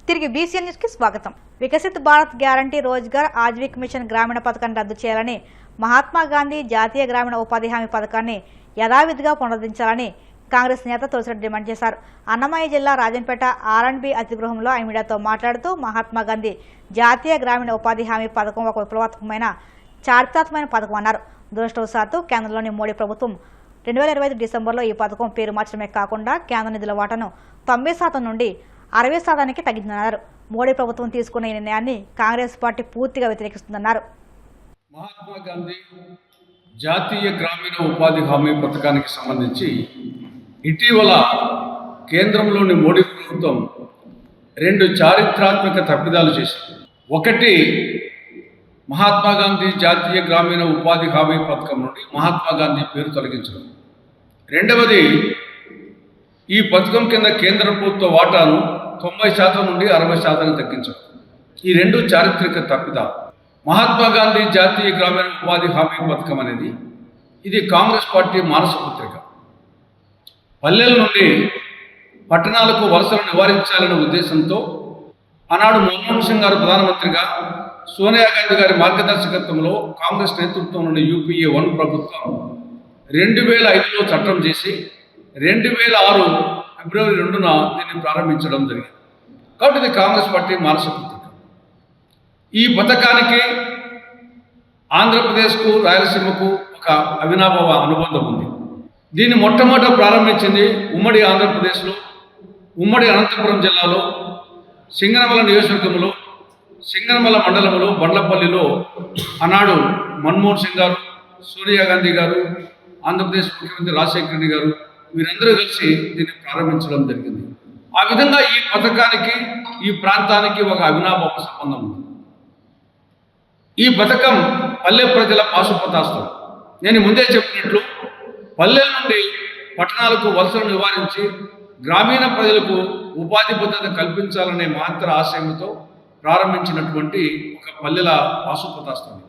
తిరిగి BCN news కి స్వాగతం. వికసిత్ భారత్ గ్యారంటీ రోజ్గార్ ఆజీవిక మిషన్ గ్రామీణ పథకాన్ని రద్దు చేయాలని, మహాత్మా గాంధీ జాతీయ గ్రామీణ ఉపాధి హామీ పథకాన్ని యథావిధిగా పునరుద్ధరించాలని కాంగ్రెస్ నేత తులసిరెడ్డి డిమాండ్ చేశారు. అన్నమయ్య జిల్లా రాజంపేట R&B అతిథిగృహంలో ఆయన మీడియాతో మాట్లాడుతూ మహాత్మా గాంధీ జాతీయ గ్రామీణ ఉపాధి హామీ పథకం ఒక విప్లవాత్మకమైన చారిత్రాత్మకమైన పథకం అన్నారు. దురదృష్టవశాత్తు కేంద్రంలోని మోడీ ప్రభుత్వం 2025 డిసెంబర్లో ఈ పథకం పేరు మార్చడమే కాకుండా కేంద్ర నిధుల వాటాను 90% నుండి 60% తగ్గిందన్నారు. మోడీ ప్రభుత్వం తీసుకున్న ఈ నిర్ణయాన్ని కాంగ్రెస్ పార్టీ పూర్తిగా వ్యతిరేకిస్తుందన్నారు. మహాత్మా గాంధీ జాతీయ గ్రామీణ ఉపాధి హామీ పథకానికి సంబంధించి ఇటీవల కేంద్రంలోని మోడీ ప్రభుత్వం 2 చారిత్రాత్మక తప్పిదాలు చేసింది. ఒకటి, మహాత్మా గాంధీ జాతీయ గ్రామీణ ఉపాధి హామీ పథకం నుండి మహాత్మా గాంధీ పేరు తొలగించడం. రెండవది, ఈ పథకం కింద కేంద్ర ప్రభుత్వ వాటాను 90% నుండి 60% తగ్గించడం. ఈ 2 చారిత్రక తప్పిదాలు. మహాత్మా గాంధీ జాతీయ గ్రామీణ ఉపాధి హామీ పథకం అనేది ఇది కాంగ్రెస్ పార్టీ మానస పత్రిక. పల్లెల నుండి పట్టణాలకు వలసలను నివారించాలనే ఉద్దేశంతో ఆనాడు మన్మోహన్ సింగ్ గారు ప్రధానమంత్రిగా, సోనియా గాంధీ గారి మార్గదర్శకత్వంలో కాంగ్రెస్ నేతృత్వంలోని UPA 1 ప్రభుత్వం 2005లో చట్టం చేసి 2006 ఫిబ్రవరి 2న దీన్ని ప్రారంభించడం జరిగింది. కాబట్టి ఇది కాంగ్రెస్ పార్టీ మానస పత్రిక. ఈ పథకానికి ఆంధ్రప్రదేశ్కు, రాయలసీమకు ఒక అవినాభావ అనుబంధం ఉంది. దీన్ని మొట్టమొదట ప్రారంభించింది ఉమ్మడి ఆంధ్రప్రదేశ్లో, ఉమ్మడి అనంతపురం జిల్లాలో, సింగనమల నియోజకవర్గంలో, సింగనమల మండలంలో, బండ్లపల్లిలో ఆనాడు మన్మోహన్ సింగ్ గారు, సోనియా గాంధీ గారు, ఆంధ్రప్రదేశ్ ముఖ్యమంత్రి రాజశేఖర రెడ్డి గారు వీరందరూ కలిసి దీన్ని ప్రారంభించడం జరిగింది. ఆ విధంగా ఈ పథకానికి, ఈ ప్రాంతానికి ఒక అవినాభావ సంబంధం ఉంది. ఈ పథకం పల్లె ప్రజల పాశుపతాస్త్రం. నేను ముందే చెప్పినట్లు పల్లెల నుండి పట్టణాలకు వలసలను నివారించి గ్రామీణ ప్రజలకు ఉపాధి భద్రత కల్పించాలనే మహత్తర ఆశయంతో ప్రారంభించినటువంటి ఒక పల్లెల పాశుపతాస్త్రం.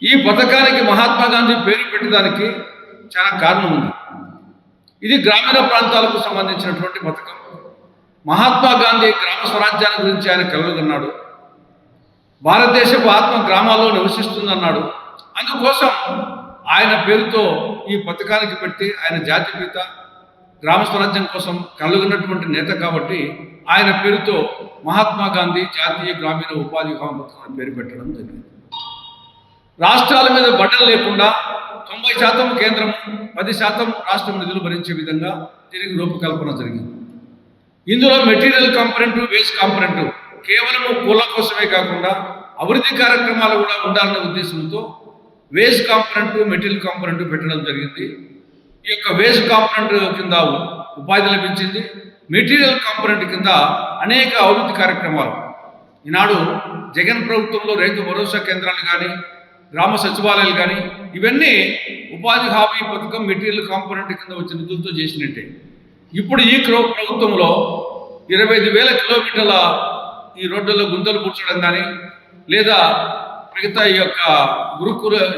ఈ పథకానికి మహాత్మా గాంధీ పేరు పెట్టడానికి చాలా కారణం ఉంది. ఇది గ్రామీణ ప్రాంతాలకు సంబంధించినటువంటి పథకం. మహాత్మా గాంధీ గ్రామ స్వరాజ్యాన్ని గురించి ఆయన కలలుగన్నాడు. భారతదేశపు ఆత్మ గ్రామాల్లో నివసిస్తుందన్నాడు. అందుకోసం ఆయన పేరుతో ఈ పథకానికి పెట్టి, ఆయన జాతిపిత, గ్రామ స్వరాజ్యం కోసం కలలుగన్నటువంటి నేత కాబట్టి ఆయన పేరుతో మహాత్మా గాంధీ జాతీయ గ్రామీణ ఉపాధి హామీ పథకం పేరు పెట్టడం జరిగింది. రాష్ట్రాల మీద బడ్డలు లేకుండా 90% కేంద్రం, 10% రాష్ట్రం నిధులు భరించే విధంగా దీనికి రూపకల్పన జరిగింది. ఇందులో మెటీరియల్ కాంపొనెంట్, వేస్ట్ కాంపొనెంట్ కేవలం కూల కోసమే కాకుండా అభివృద్ధి కార్యక్రమాలు కూడా ఉండాలనే ఉద్దేశంతో వేస్ట్ కాంపొనెంట్, మెటీరియల్ కాంపొనెంట్ పెట్టడం జరిగింది. ఈ యొక్క వేస్ట్ కాంపొనెంట్ కింద ఉపాధి లభించింది. మెటీరియల్ కాంపొనెంట్ కింద అనేక అభివృద్ధి కార్యక్రమాలు ఈనాడు జగన్ ప్రభుత్వంలో రైతు భరోసా కేంద్రాలు కానీ, గ్రామ సచివాలయాలు కానీ ఇవన్నీ ఉపాధి హామీ పథకం మెటీరియల్ కాంపొనెంట్ కింద వచ్చిన నిధులతో చేసినట్టే. ఇప్పుడు ఈ ప్రభుత్వంలో 25,000 కిలోమీటర్ల ఈ రోడ్లలో గుంతలు పూడ్చడం కానీ, లేదా మిగతా ఈ యొక్క గోకులాలు,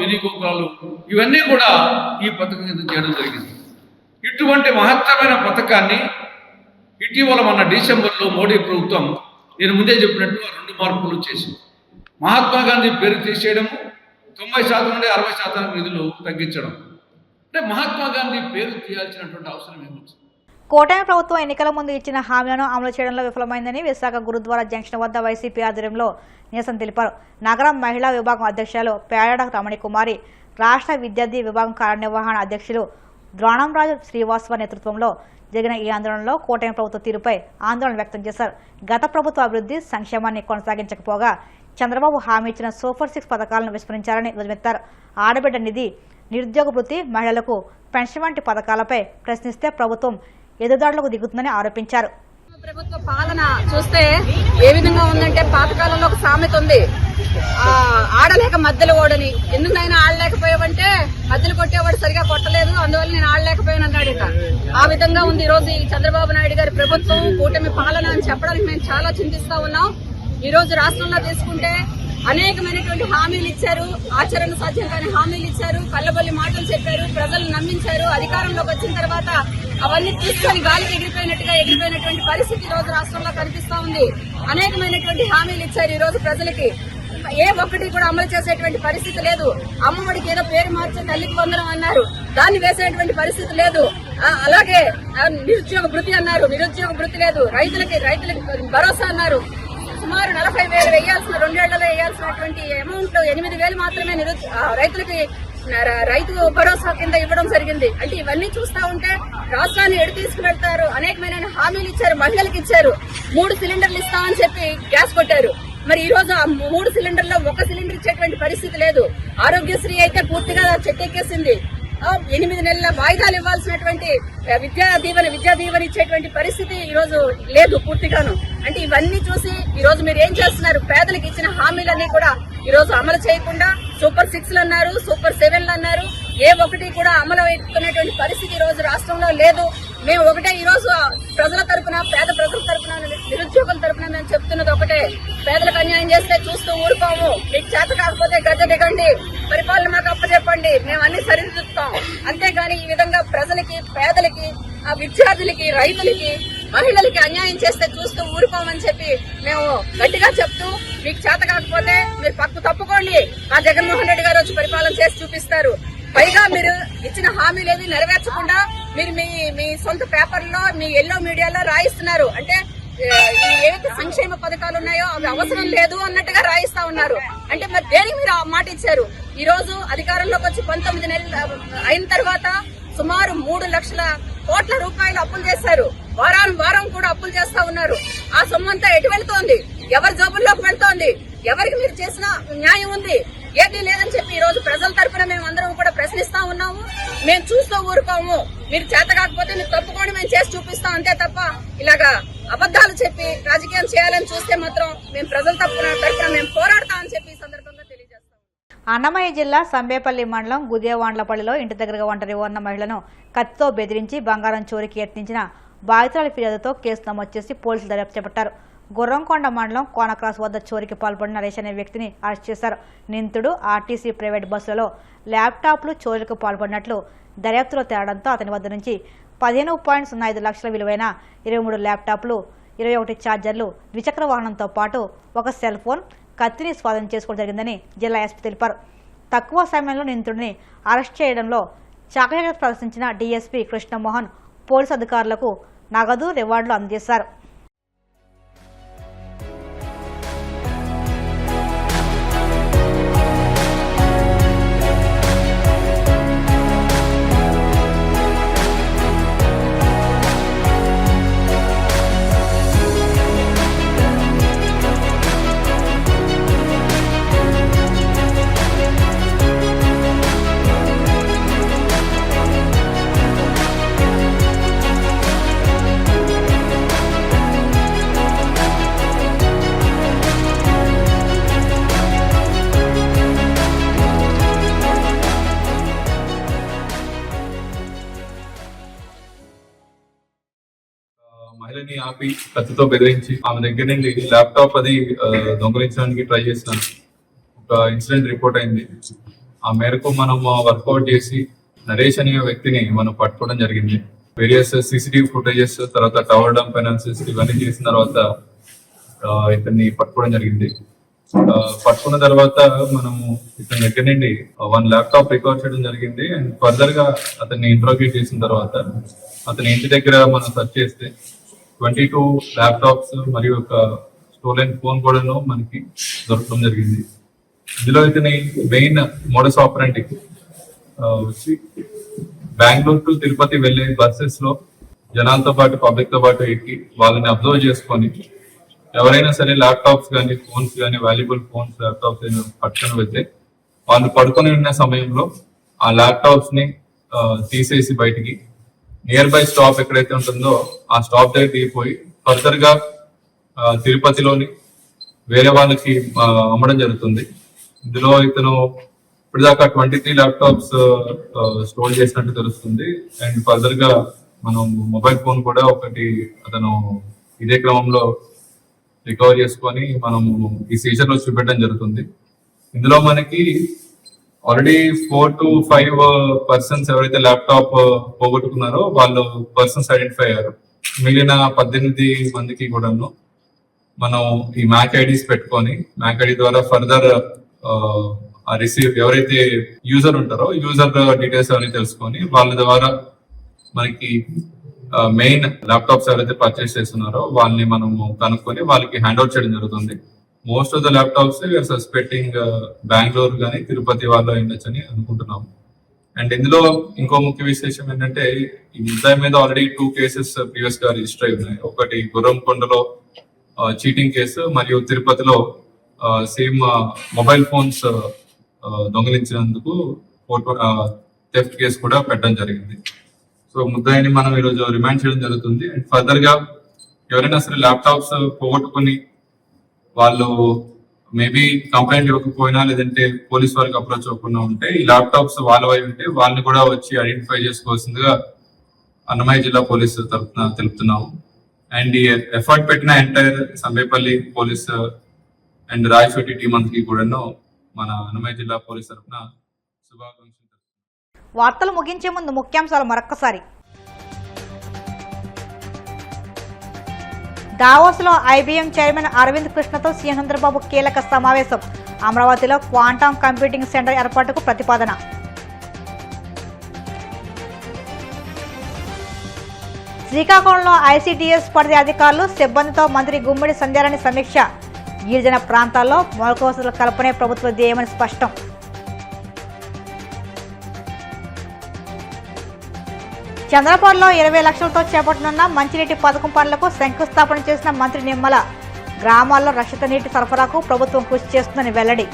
మినీ గోకులాలు ఇవన్నీ కూడా ఈ పథకం కింద చేయడం జరిగింది. ఇటువంటి మహత్తరమైన పథకాన్ని ఇటీవల మన డిసెంబర్లో మోడీ ప్రభుత్వం, నేను ముందే చెప్పినట్టు 2 మార్పులు చేసింది. మహాత్మా గాంధీ పేరు తీసేయడము, 90% నుండి 60% నిధులు తగ్గించడం. అంటే మహాత్మా గాంధీ పేరు తీయాల్సినటువంటి అవసరం ఏమొచ్చింది? కూటమి ప్రభుత్వం ఎన్నికల ముందు ఇచ్చిన హామీలను అమలు చేయడంలో విఫలమైందని విశాఖ గురుద్వారా జంక్షన్ వద్ద వైసీపీ ఆధ్వర్యంలో నిరసన తెలిపారు. నగరం మహిళా విభాగం అధ్యక్షులు పేడ రమణి కుమారి, రాష్ట్ర విద్యార్థి విభాగం కార్యనిర్వహణ అధ్యక్షులు ద్రోణంరాజు శ్రీవాస్తవ నేతృత్వంలో జరిగిన ఈ ఆందోళనలో కూటమి ప్రభుత్వ తీరుపై ఆందోళన వ్యక్తం చేశారు. గత ప్రభుత్వ అభివృద్ధి సంక్షేమాన్ని కొనసాగించకపోగా చంద్రబాబు హామీ ఇచ్చిన సూపర్ 6 పథకాలను విస్మరించారని ధ్వజమెత్తారు. ఆడబిడ్డ నిధి, నిరుద్యోగ వృత్తి, మహిళలకు పెన్షన్ వంటి పథకాలపై ప్రశ్నిస్తే ప్రభుత్వం ఎదురుదాడులకు దిగుతుందని ఆరోపించారు. ప్రభుత్వ పాలన చూస్తే ఏ విధంగా ఉందంటే, పాతకాలంలో ఒక సామెత ఉంది, ఆడలేక మధ్యలో ఓడని. ఎందుకైనా ఆడలేకపోయావంటే మధ్యలో కొట్టేవాడు సరిగా కొట్టలేదు, అందువల్ల నేను ఆడలేకపోయాను అన్నాడట. ఆ విధంగా ఉంది ఈ రోజు ఈ చంద్రబాబు నాయుడు గారి ప్రభుత్వం, కూటమి పాలన అని చెప్పడానికి మేము చాలా చింతిస్తా ఉన్నాం. ఈ రోజు రాష్ట్రంలో తీసుకుంటే అనేకమైనటువంటి హామీలు ఇచ్చారు, ఆచరణ సాధ్యం కాని హామీలు ఇచ్చారు, కళ్ళబొల్లి మాటలు చెప్పారు, ప్రజలు నమ్మించారు. అధికారంలోకి వచ్చిన తర్వాత అవన్నీ తీసుకొని గాలికి ఎగిరిపోయినటువంటి పరిస్థితి ఈ రోజు రాష్ట్రంలో కనిపిస్తా ఉంది. అనేకమైనటువంటి హామీలు ఇచ్చారు ఈ రోజు ప్రజలకి, ఏ ఒక్కటి కూడా అమలు చేసేటువంటి పరిస్థితి లేదు. అమ్మఒడికి ఏదో పేరు మార్చి తల్లికి వందనం అన్నారు, దాన్ని వేసేటువంటి పరిస్థితి లేదు. అలాగే నిరుద్యోగ భృతి అన్నారు, నిరుద్యోగ భృతి లేదు. రైతులకి భరోసా అన్నారు, సుమారు 40,000 వేయాల్సిన 2 ఏళ్లలో వేయాల్సినటువంటి అమౌంట్ 8,000 మాత్రమే రైతులకి రైతు భరోసా కింద ఇవ్వడం జరిగింది. అంటే ఇవన్నీ చూస్తా ఉంటే రాష్ట్రాన్ని ఎడు తీసుకువెళ్తారు. అనేకమైన హామీలు ఇచ్చారు, మహిళలకు ఇచ్చారు. 3 సిలిండర్లు ఇస్తామని చెప్పి గ్యాస్ కొట్టారు. మరి ఈ రోజు ఆ 3 సిలిండర్లో 1 సిలిండర్ ఇచ్చేటువంటి పరిస్థితి లేదు. ఆరోగ్యశ్రీ అయితే పూర్తిగా చెట్టెక్కేసింది. 8 నెలల వాయిదాలు ఇవ్వాల్సినటువంటి విద్యా దీవెన ఇచ్చేటువంటి పరిస్థితి ఈ రోజు లేదు పూర్తిగాను. అంటే ఇవన్నీ చూసి ఈ రోజు మీరు ఏం చేస్తున్నారు? పేదలకు ఇచ్చిన హామీలన్నీ కూడా ఈ రోజు అమలు చేయకుండా సూపర్ 6లు అన్నారు, సూపర్ 7లు అన్నారు, ఏ ఒక్కటి కూడా అమలు అవుతున్నటువంటి పరిస్థితి ఈ రోజు రాష్ట్రంలో లేదు. మేము ఒకటే ఈ రోజు ప్రజల తరపున, పేద ప్రజల తరపున, నిరుద్యోగుల తరపున మేము చెప్తున్నది ఒకటే, పేదలకు అన్యాయం చేస్తే చూస్తూ ఊరుకోము. మీకు చేత కాకపోతే గద్దె దిగండి, పరిపాలన మాకు అప్పచెప్పండి, మేము అన్ని సరిదిద్దుతాం. అంతేగాని ఈ విధంగా ప్రజలకి, పేదలకి, విద్యార్థులకి, రైతులకి, మహిళలకి అన్యాయం చేస్తే చూస్తూ ఊరుకోమని చెప్పి మేము గట్టిగా చెప్తూ, మీకు చేత కాకపోతే మీరు పక్కు తప్పుకోండి, మా జగన్మోహన్ రెడ్డి గారు వచ్చి పరిపాలన చేసి చూపిస్తారు. పైగా మీరు ఇచ్చిన హామీలేవి నెరవేర్చకుండా మీరు మీ సొంత పేపర్లో, మీ ఎల్లో మీడియాలో రాయిస్తున్నారు. అంటే ఏవైతే సంక్షేమ పథకాలు ఉన్నాయో అవి అవసరం లేదు అన్నట్టుగా రాయిస్తా ఉన్నారు. అంటే మరి దేనికి మీరు ఆ మాట ఇచ్చారు? ఈ రోజు అధికారంలోకి వచ్చి 19 నెలలు అయిన తర్వాత సుమారు 3 లక్షల కోట్ల రూపాయలు అప్పులు చేశారు. వారం కూడా అప్పులు చేస్తా ఉన్నారు. ఆ సొమ్ము అంతా ఎటు వెళ్తోంది? ఎవరి జోబుల్లోకి వెళ్తోంది? ఎవరికి మీరు చేసిన న్యాయం ఉంది? ఏదీ లేదని చెప్పి ఈ రోజు ప్రజల తరపున మేము అందరం కూడా ప్రశ్నిస్తా ఉన్నాము. మేము చూస్తూ ఊరుకోము. మీరు చేత కాకపోతే మీరు తప్పుకొని మేము చేసి చూపిస్తాం, అంతే తప్ప ఇలాగా అబద్దాలు చెప్పి రాజకీయం చేయాలని చూస్తే మాత్రం మేము ప్రజల తరపున మేము పోరాడతామని చెప్పి ఈ సందర్భంగా తెలియజేస్తాం. అన్నమయ్య జిల్లా సంబేపల్లి మండలం గుదేవాండ్లపల్లిలో ఇంటి దగ్గరగా ఒంటరి ఉన్న మహిళను కత్తితో బెదిరించి బంగారం చోరీకి యత్నించిన బాధితుల ఫిర్యాదుతో కేసు నమోదు చేసి పోలీసులు దర్యాప్తు చేపట్టారు. గుర్రంకొండ మండలం కోనక్రాస్ వద్ద చోరీకి పాల్పడిన నరేష్ అనే వ్యక్తిని అరెస్ట్ చేశారు. నిందితుడు ఆర్టీసీ ప్రైవేట్ బస్సులలో ల్యాప్టాప్లు చోరీలకు పాల్పడినట్లు దర్యాప్తులో తేలడంతో అతని వద్ద నుంచి 15.05 లక్షల విలువైన 23 ల్యాప్టాప్లు, 21 ఛార్జర్లు, ద్విచక్ర వాహనంతో పాటు ఒక సెల్ ఫోన్, కత్తిని స్వాధీనం చేసుకోవడం జరిగిందని జిల్లా ఎస్పీ తెలిపారు. తక్కువ సమయంలో నిందితుడిని అరెస్ట్ చేయడంలో చాకచక్యత ప్రదర్శించిన డీఎస్పీ కృష్ణమోహన్ పోలీసు అధికారులకు నగదు, రివార్డులు అందజేశారు. మహిళని ఆపి కత్తితో బెదిరించి ఆమె దగ్గర నుండి ల్యాప్టాప్ అది దొంగలించడానికి ట్రై చేసిన ఒక ఇన్సిడెంట్ రిపోర్ట్ అయింది. ఆ మేరకు మనం వర్కౌట్ చేసి నరేష్ అనే వ్యక్తిని మనం పట్టుకోవడం జరిగింది. వేరియస్ సీసీటీవీ ఫుటేజెస్, తర్వాత టవర్ డంప్ అనాలిసిస్ ఇవన్నీ చేసిన తర్వాత ఇతన్ని పట్టుకోవడం జరిగింది. పట్టుకున్న తర్వాత మనము ఇతని దగ్గర నుండి 1 ల్యాప్టాప్ రికవర్ చేయడం జరిగింది. అండ్ ఫర్దర్ గా అతన్ని ఇంట్రోగేట్ చేసిన తర్వాత అతని ఇంటి దగ్గర మనం సెర్చ్ చేస్తే 22 ల్యాప్టాప్స్ మరియు ఒక స్టోలెన్ ఫోన్ కూడా మనకి దొరకడం జరిగింది. ఇందులో ఇతని మెయిన్ మోడస్ ఆపరెంటీ వచ్చి బెంగళూరు టు తిరుపతి వెళ్లే బస్సెస్ లో జనాలతో పాటు పబ్లిక్ తో పాటు ఎక్కి వాళ్ళని అబ్జర్వ్ చేసుకొని ఎవరైనా సరే ల్యాప్టాప్స్ కానీ ఫోన్స్ కానీ వాల్యుబుల్ ఫోన్స్, ల్యాప్టాప్స్ అయినా పట్టుకొని వెళ్తే వాళ్ళు పడుకొని ఉన్న సమయంలో ఆ ల్యాప్టాప్స్ ని తీసేసి బయటికి నియర్ బై స్టాప్ ఎక్కడైతే ఉంటుందో ఆ స్టాప్ దగ్గర దిగిపోయి ఫర్దర్ గా తిరుపతిలోని వేరే వాళ్ళకి అమ్మడం జరుగుతుంది. ఇందులో ఇతను ఇప్పటిదాకా 23 ల్యాప్టాప్స్ స్టోర్ చేసినట్టు తెలుస్తుంది. అండ్ ఫర్దర్ గా మనం మొబైల్ ఫోన్ కూడా ఒకటి అతను ఇదే క్రమంలో రికవర్ చేసుకొని మనము ఈ సీజన్ లో చూపెట్టడం జరుగుతుంది. ఇందులో మనకి ఆల్రెడీ 4 to 5 పర్సన్స్ ఎవరైతే ల్యాప్టాప్ పోగొట్టుకున్నారో వాళ్ళు పర్సన్స్ ఐడెంటిఫై అయ్యారు. మిగిలిన 18 మందికి కూడాను మనం ఈ మ్యాక్ ఐడీస్ పెట్టుకొని మ్యాక్ ఐడి ద్వారా ఫర్దర్ రిసీవ్ ఎవరైతే యూజర్ ఉంటారో యూజర్ డీటెయిల్స్ అవన్నీ తెలుసుకొని వాళ్ళ ద్వారా మనకి మెయిన్ ల్యాప్టాప్స్ ఎవరైతే పర్చేస్ చేస్తున్నారో వాళ్ళని మనము కనుక్కొని వాళ్ళకి హ్యాండ్ అవుట్ చేయడం జరుగుతుంది. Most of the laptops we are suspecting Bengaluru కానీ తిరుపతి వాళ్ళు అయిండొచ్చని అనుకుంటున్నాము. అండ్ ఇందులో ఇంకో ముఖ్య విశేషం ఏంటంటే ఈ ముద్దాయి మీద ఆల్రెడీ 2 కేసెస్ ప్రీవియస్ గా రిజిస్టర్ అయి ఉన్నాయి. ఒకటి గుర్రంకొండలో చీటింగ్ కేసు మరియు తిరుపతిలో సేమ్ మొబైల్ ఫోన్స్ దొంగిలించినందుకు థెఫ్ట్ కేసు కూడా పెట్టడం జరిగింది. సో ముద్దాయిని మనం ఈరోజు రిమాండ్ చేయడం జరుగుతుంది. అండ్ ఫర్దర్ గా ఎవరైనా సరే ల్యాప్టాప్స్ పోగొట్టుకుని వాళ్ళు మేబీ కంప్లైంట్ ఇవ్వకపోయినా లేదంటే పోలీస్ వాళ్ళకి అప్రోచ్ అవ్వకుండా ఉంటే ఈ ల్యాప్టాప్స్ వాళ్ళ వై ఉంటే వాళ్ళని కూడా వచ్చి ఐడెంటిఫై చేసుకోవాల్సిందిగా అన్నమయ్య జిల్లా పోలీసు తరఫున తెలుపుతున్నాము. అండ్ ఈ ఎఫర్ట్ పెట్టిన entire Sambepalli police and Rayachoti team అంతకి కూడాను మన అన్నమయ్య జిల్లా పోలీస్ తరఫున శుభాకాంక్షలు. వార్తలు ముగించే ముందు ముఖ్యాంశాలు మరొక్కసారి. దావోస్లో ఐబీఎం చైర్మన్ అరవింద్ కృష్ణతో సీఎం చంద్రబాబు కీలక సమావేశం. అమరావతిలో క్వాంటమ్ కంప్యూటింగ్ సెంటర్ ఏర్పాటుకు ప్రతిపాదన. శ్రీకాకుళంలో ఐసీడీఎస్ పరిధి అధికారులు సిబ్బందితో మంత్రి గుమ్మడి సంధ్యారాణి సమీక్ష. గిరిజన ప్రాంతాల్లో మౌలిక వసతుల కల్పనే ప్రభుత్వ ధ్యేయమని స్పష్టం. చంద్రపూర్లో 20 లక్షలతో చేపట్టనున్న మంచినీటి పథకం పనులకు శంకుస్థాపన చేసిన మంత్రి నిమ్మల. గ్రామాల్లో రక్షిత నీటి సరఫరాకు ప్రభుత్వం కృషి చేస్తుందని వెల్లడి.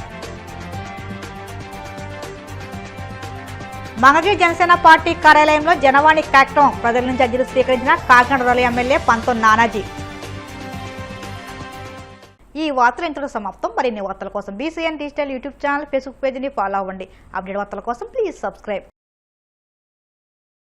మంగళగిరి జనసేన పార్టీ కార్యాలయంలో జనవాణి కార్యక్రమం. ప్రజల నుంచి అర్జీలు స్వీకరించిన కాకినాడ రూరల్ ఎమ్మెల్యే పంతం నానాజీ. ఈ వార్తలు ఇంతలో సమాప్తం. మరిన్ని వార్తల కోసం BCN digital YouTube channel, Facebook పేజీని ఫాలో అవ్వండి. అప్డేట్ వార్తల కోసం ప్లీజ్ సబ్స్క్రైబ్.